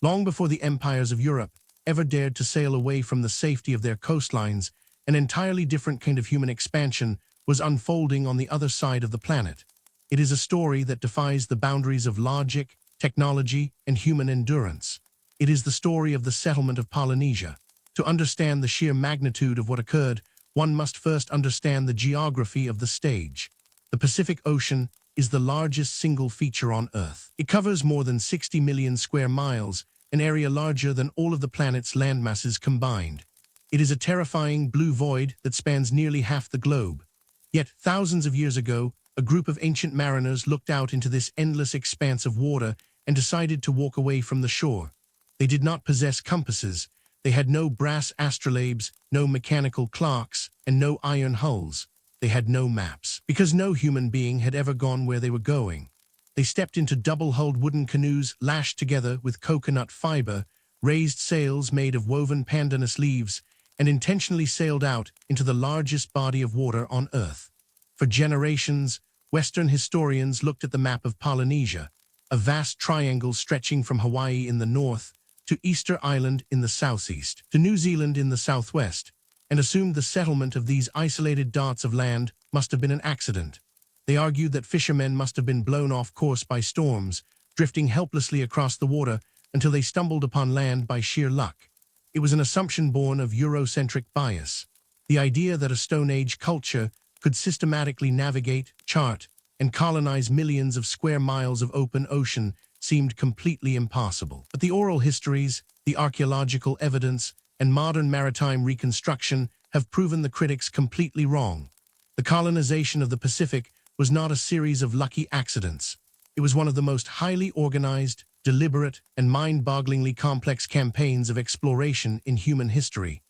Long before the empires of Europe ever dared to sail away from the safety of their coastlines, an entirely different kind of human expansion was unfolding on the other side of the planet. It is a story that defies the boundaries of logic, technology, and human endurance. It is the story of the settlement of Polynesia. To understand the sheer magnitude of what occurred, one must first understand the geography of the stage. The Pacific Ocean is the largest single feature on Earth. It covers more than 60 million square miles, an area larger than all of the planet's landmasses combined. It is a terrifying blue void that spans nearly half the globe. Yet, thousands of years ago, a group of ancient mariners looked out into this endless expanse of water and decided to walk away from the shore. They did not possess compasses. They had no brass astrolabes, no mechanical clocks, and no iron hulls. They had no maps, because no human being had ever gone where they were going. They stepped into double-hulled wooden canoes lashed together with coconut fiber, raised sails made of woven pandanus leaves, and intentionally sailed out into the largest body of water on Earth. For generations, Western historians looked at the map of Polynesia, a vast triangle stretching from Hawaii in the north to Easter Island in the southeast, to New Zealand in the southwest, and assumed the settlement of these isolated dots of land must have been an accident. They argued that fishermen must have been blown off course by storms, drifting helplessly across the water until they stumbled upon land by sheer luck. It was an assumption born of Eurocentric bias. The idea that a Stone Age culture could systematically navigate, chart, and colonize millions of square miles of open ocean seemed completely impossible. But the oral histories, the archaeological evidence, and modern maritime reconstruction have proven the critics completely wrong. The colonization of the Pacific was not a series of lucky accidents. It was one of the most highly organized, deliberate, and mind-bogglingly complex campaigns of exploration in human history.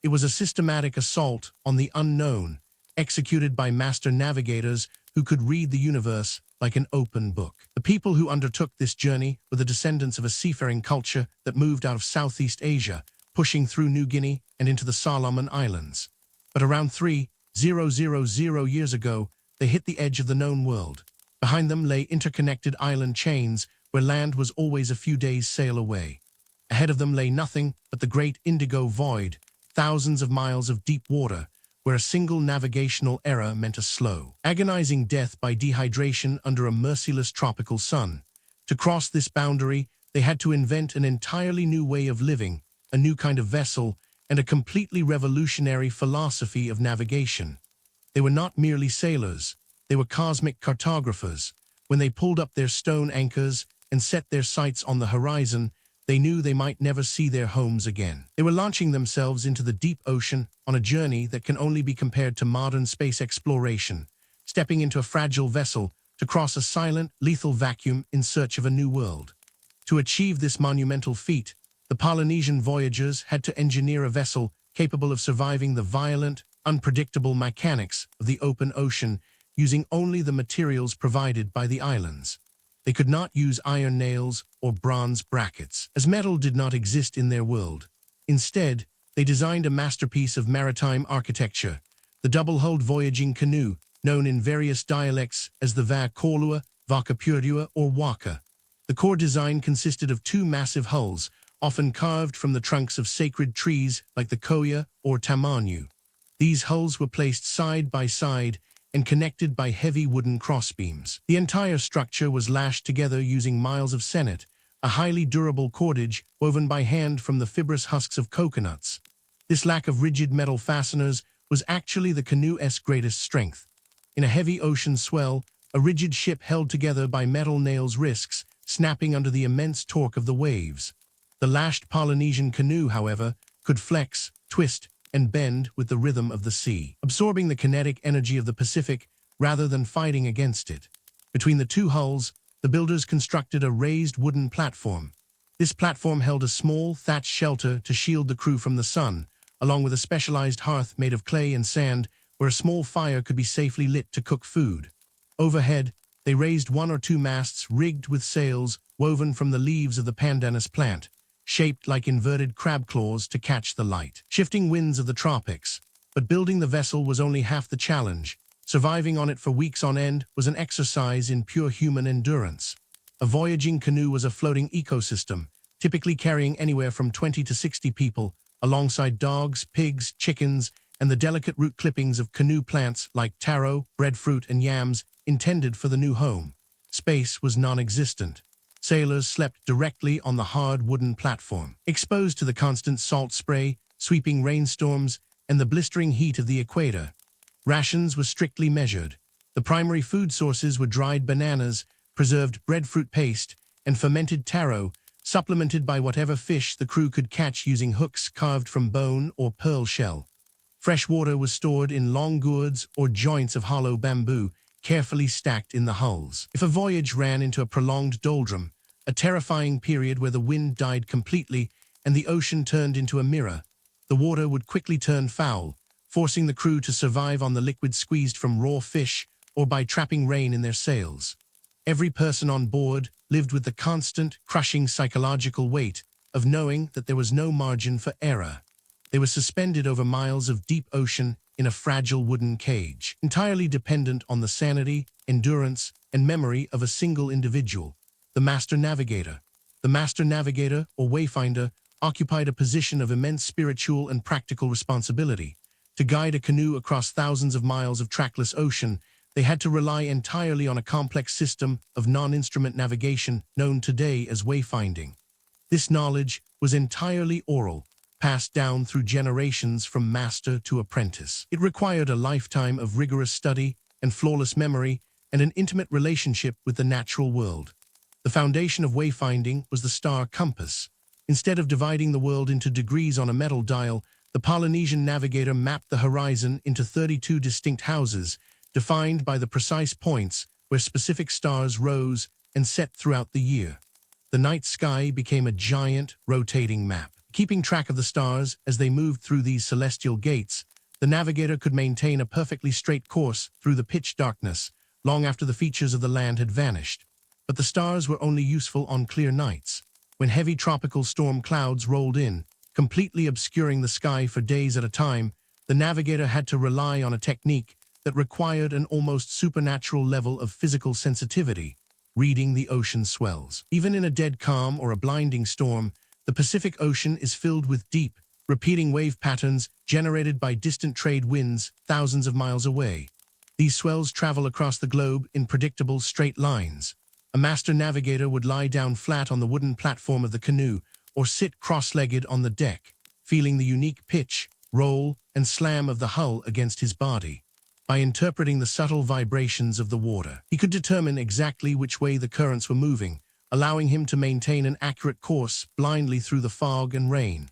It was a systematic assault on the unknown, executed by master navigators who could read the universe like an open book. The people who undertook this journey were the descendants of a seafaring culture that moved out of Southeast Asia, pushing through New Guinea and into the Solomon Islands. But around 3,000 years ago, they hit the edge of the known world. Behind them lay interconnected island chains where land was always a few days' sail away. Ahead of them lay nothing but the great indigo void, thousands of miles of deep water, where a single navigational error meant a slow, agonizing death by dehydration under a merciless tropical sun. To cross this boundary, they had to invent an entirely new way of living, a new kind of vessel, and a completely revolutionary philosophy of navigation. They were not merely sailors, they were cosmic cartographers. When they pulled up their stone anchors and set their sights on the horizon, they knew they might never see their homes again. They were launching themselves into the deep ocean on a journey that can only be compared to modern space exploration, stepping into a fragile vessel to cross a silent, lethal vacuum in search of a new world. To achieve this monumental feat, the Polynesian Voyagers had to engineer a vessel capable of surviving the violent, unpredictable mechanics of the open ocean using only the materials provided by the islands. They could not use iron nails or bronze brackets, as metal did not exist in their world. Instead, they designed a masterpiece of maritime architecture, the double-hulled voyaging canoe, known in various dialects as the Va Korlua, Vakapurua, or Waka. The core design consisted of two massive hulls, often carved from the trunks of sacred trees like the koya or tamanu. These hulls were placed side by side and connected by heavy wooden crossbeams. The entire structure was lashed together using miles of senet, a highly durable cordage woven by hand from the fibrous husks of coconuts. This lack of rigid metal fasteners was actually the canoe's greatest strength. In a heavy ocean swell, a rigid ship held together by metal nails risks snapping under the immense torque of the waves. The lashed Polynesian canoe, however, could flex, twist, and bend with the rhythm of the sea, absorbing the kinetic energy of the Pacific rather than fighting against it. Between the two hulls, the builders constructed a raised wooden platform. This platform held a small, thatched shelter to shield the crew from the sun, along with a specialized hearth made of clay and sand where a small fire could be safely lit to cook food. Overhead, they raised one or two masts rigged with sails woven from the leaves of the pandanus plant, shaped like inverted crab claws to catch the light, shifting winds of the tropics. But building the vessel was only half the challenge. Surviving on it for weeks on end was an exercise in pure human endurance. A voyaging canoe was a floating ecosystem, typically carrying anywhere from 20 to 60 people, alongside dogs, pigs, chickens, and the delicate root clippings of canoe plants like taro, breadfruit, and yams intended for the new home. Space was non-existent. Sailors slept directly on the hard wooden platform, exposed to the constant salt spray, sweeping rainstorms, and the blistering heat of the equator. Rations were strictly measured. The primary food sources were dried bananas, preserved breadfruit paste, and fermented taro, supplemented by whatever fish the crew could catch using hooks carved from bone or pearl shell. Fresh water was stored in long gourds or joints of hollow bamboo, carefully stacked in the hulls. If a voyage ran into a prolonged doldrum, a terrifying period where the wind died completely and the ocean turned into a mirror, the water would quickly turn foul, forcing the crew to survive on the liquid squeezed from raw fish or by trapping rain in their sails. Every person on board lived with the constant, crushing psychological weight of knowing that there was no margin for error. They were suspended over miles of deep ocean in a fragile wooden cage, entirely dependent on the sanity, endurance, and memory of a single individual, the master navigator. The master navigator, or wayfinder, occupied a position of immense spiritual and practical responsibility. To guide a canoe across thousands of miles of trackless ocean, they had to rely entirely on a complex system of non-instrument navigation known today as wayfinding. This knowledge was entirely oral, passed down through generations from master to apprentice. It required a lifetime of rigorous study and flawless memory and an intimate relationship with the natural world. The foundation of wayfinding was the star compass. Instead of dividing the world into degrees on a metal dial, the Polynesian navigator mapped the horizon into 32 distinct houses, defined by the precise points where specific stars rose and set throughout the year. The night sky became a giant, rotating map. Keeping track of the stars as they moved through these celestial gates, the navigator could maintain a perfectly straight course through the pitch darkness, long after the features of the land had vanished. But the stars were only useful on clear nights, when heavy tropical storm clouds rolled in, completely obscuring the sky for days at a time. The navigator had to rely on a technique that required an almost supernatural level of physical sensitivity, reading the ocean swells. Even in a dead calm or a blinding storm, the Pacific Ocean is filled with deep, repeating wave patterns generated by distant trade winds thousands of miles away. These swells travel across the globe in predictable straight lines. A master navigator would lie down flat on the wooden platform of the canoe or sit cross-legged on the deck, feeling the unique pitch, roll, and slam of the hull against his body. By interpreting the subtle vibrations of the water, he could determine exactly which way the currents were moving, allowing him to maintain an accurate course blindly through the fog and rain.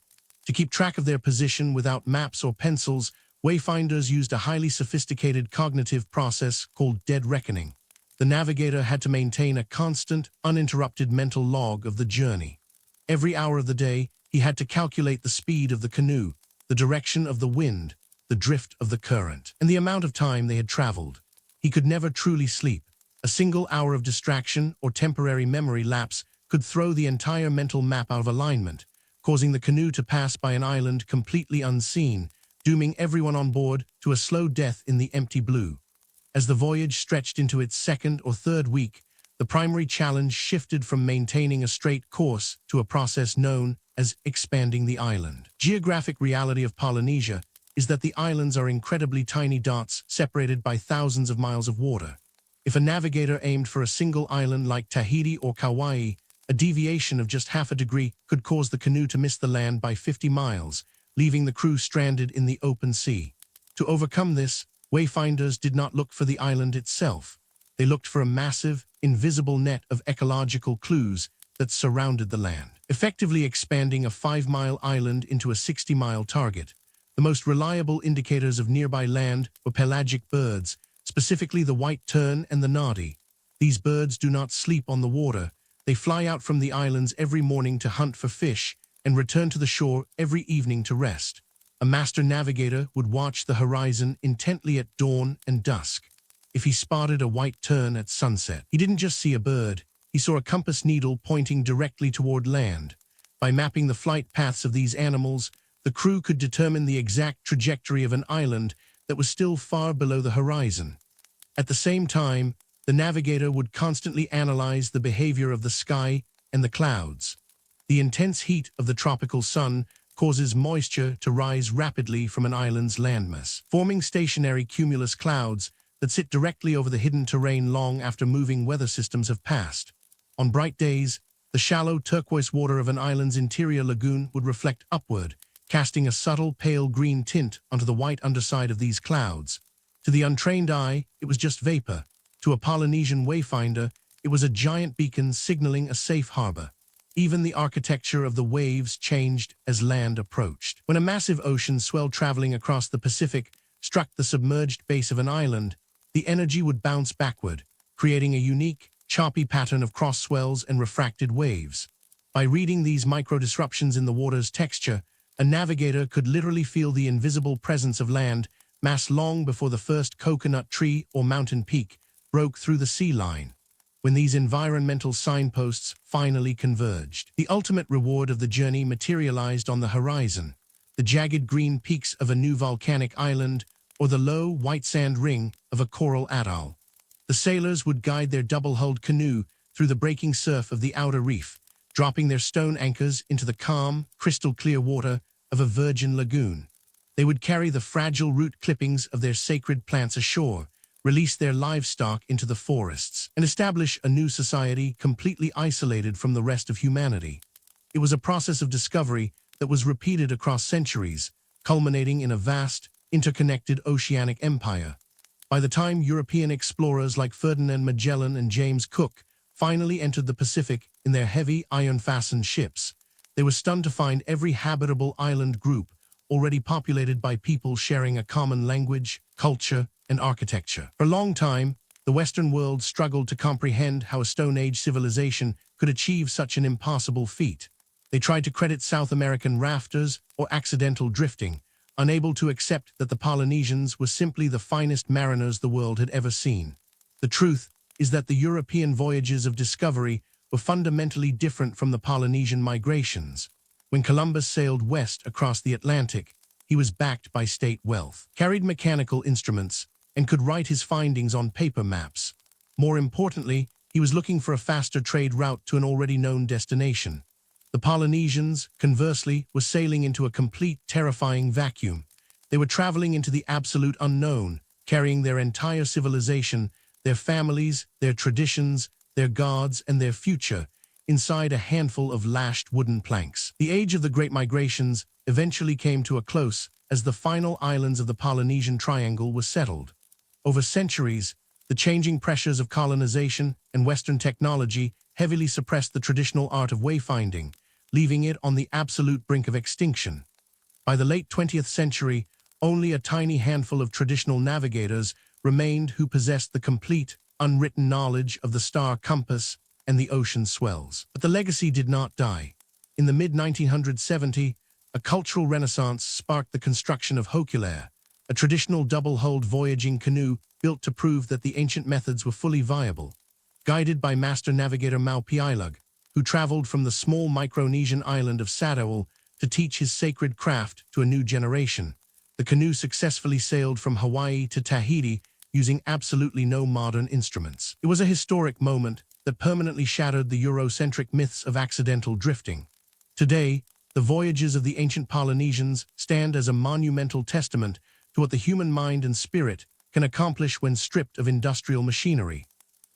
To keep track of their position without maps or pencils, wayfinders used a highly sophisticated cognitive process called dead reckoning. The navigator had to maintain a constant, uninterrupted mental log of the journey. Every hour of the day, he had to calculate the speed of the canoe, the direction of the wind, the drift of the current, and the amount of time they had traveled. He could never truly sleep. A single hour of distraction or temporary memory lapse could throw the entire mental map out of alignment, causing the canoe to pass by an island completely unseen, dooming everyone on board to a slow death in the empty blue. As the voyage stretched into its second or third week, the primary challenge shifted from maintaining a straight course to a process known as expanding the island. Geographic reality of Polynesia is that the islands are incredibly tiny dots separated by thousands of miles of water. If a navigator aimed for a single island like Tahiti or Kauai, a deviation of just half a degree could cause the canoe to miss the land by 50 miles, leaving the crew stranded in the open sea. To overcome this, wayfinders did not look for the island itself. They looked for a massive, invisible net of ecological clues that surrounded the land, effectively expanding a 5-mile island into a 60-mile target. The most reliable indicators of nearby land were pelagic birds, specifically the white tern and the noddy. These birds do not sleep on the water. They fly out from the islands every morning to hunt for fish and return to the shore every evening to rest. A master navigator would watch the horizon intently at dawn and dusk. If he spotted a white tern at sunset, he didn't just see a bird, he saw a compass needle pointing directly toward land. By mapping the flight paths of these animals, the crew could determine the exact trajectory of an island that was still far below the horizon. At the same time, the navigator would constantly analyze the behavior of the sky and the clouds. The intense heat of the tropical sun causes moisture to rise rapidly from an island's landmass, forming stationary cumulus clouds that sit directly over the hidden terrain long after moving weather systems have passed. On bright days, the shallow turquoise water of an island's interior lagoon would reflect upward, casting a subtle pale green tint onto the white underside of these clouds. To the untrained eye, it was just vapor. To a Polynesian wayfinder, it was a giant beacon signaling a safe harbor. Even the architecture of the waves changed as land approached. When a massive ocean swell traveling across the Pacific struck the submerged base of an island, the energy would bounce backward, creating a unique, choppy pattern of cross swells and refracted waves. By reading these micro-disruptions in the water's texture, a navigator could literally feel the invisible presence of land mass long before the first coconut tree or mountain peak broke through the sea line. When these environmental signposts finally converged, the ultimate reward of the journey materialized on the horizon: the jagged green peaks of a new volcanic island or the low, white sand ring of a coral atoll. The sailors would guide their double-hulled canoe through the breaking surf of the outer reef, dropping their stone anchors into the calm, crystal-clear water of a virgin lagoon. They would carry the fragile root clippings of their sacred plants ashore, release their livestock into the forests, and establish a new society completely isolated from the rest of humanity. It was a process of discovery that was repeated across centuries, culminating in a vast, interconnected oceanic empire. By the time European explorers like Ferdinand Magellan and James Cook finally entered the Pacific in their heavy, iron-fastened ships, they were stunned to find every habitable island group already populated by people sharing a common language, culture, and architecture. For a long time, the Western world struggled to comprehend how a Stone Age civilization could achieve such an impossible feat. They tried to credit South American rafters or accidental drifting, unable to accept that the Polynesians were simply the finest mariners the world had ever seen. The truth is that the European voyages of discovery were fundamentally different from the Polynesian migrations. When Columbus sailed west across the Atlantic, he was backed by state wealth, carried mechanical instruments, and could write his findings on paper maps. More importantly, he was looking for a faster trade route to an already known destination. The Polynesians, conversely, were sailing into a complete, terrifying vacuum. They were traveling into the absolute unknown, carrying their entire civilization, their families, their traditions, their gods, and their future inside a handful of lashed wooden planks. The age of the Great Migrations eventually came to a close as the final islands of the Polynesian Triangle were settled. Over centuries, the changing pressures of colonization and Western technology heavily suppressed the traditional art of wayfinding, leaving it on the absolute brink of extinction. By the late 20th century, only a tiny handful of traditional navigators remained who possessed the complete, unwritten knowledge of the star compass and the ocean swells. But the legacy did not die. In the mid-1970s, a cultural renaissance sparked the construction of Hokulea, a traditional double-hulled voyaging canoe built to prove that the ancient methods were fully viable. Guided by master navigator Maupiilug, who traveled from the small Micronesian island of Sadawal to teach his sacred craft to a new generation, the canoe successfully sailed from Hawaii to Tahiti using absolutely no modern instruments. It was a historic moment that permanently shattered the Eurocentric myths of accidental drifting. Today, the voyages of the ancient Polynesians stand as a monumental testament to what the human mind and spirit can accomplish when stripped of industrial machinery.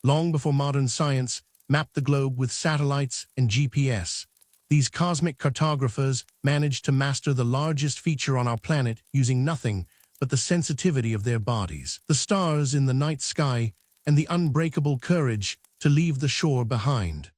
Long before modern science mapped the globe with satellites and GPS, these cosmic cartographers managed to master the largest feature on our planet using nothing but the sensitivity of their bodies, the stars in the night sky, and the unbreakable courage to leave the shore behind.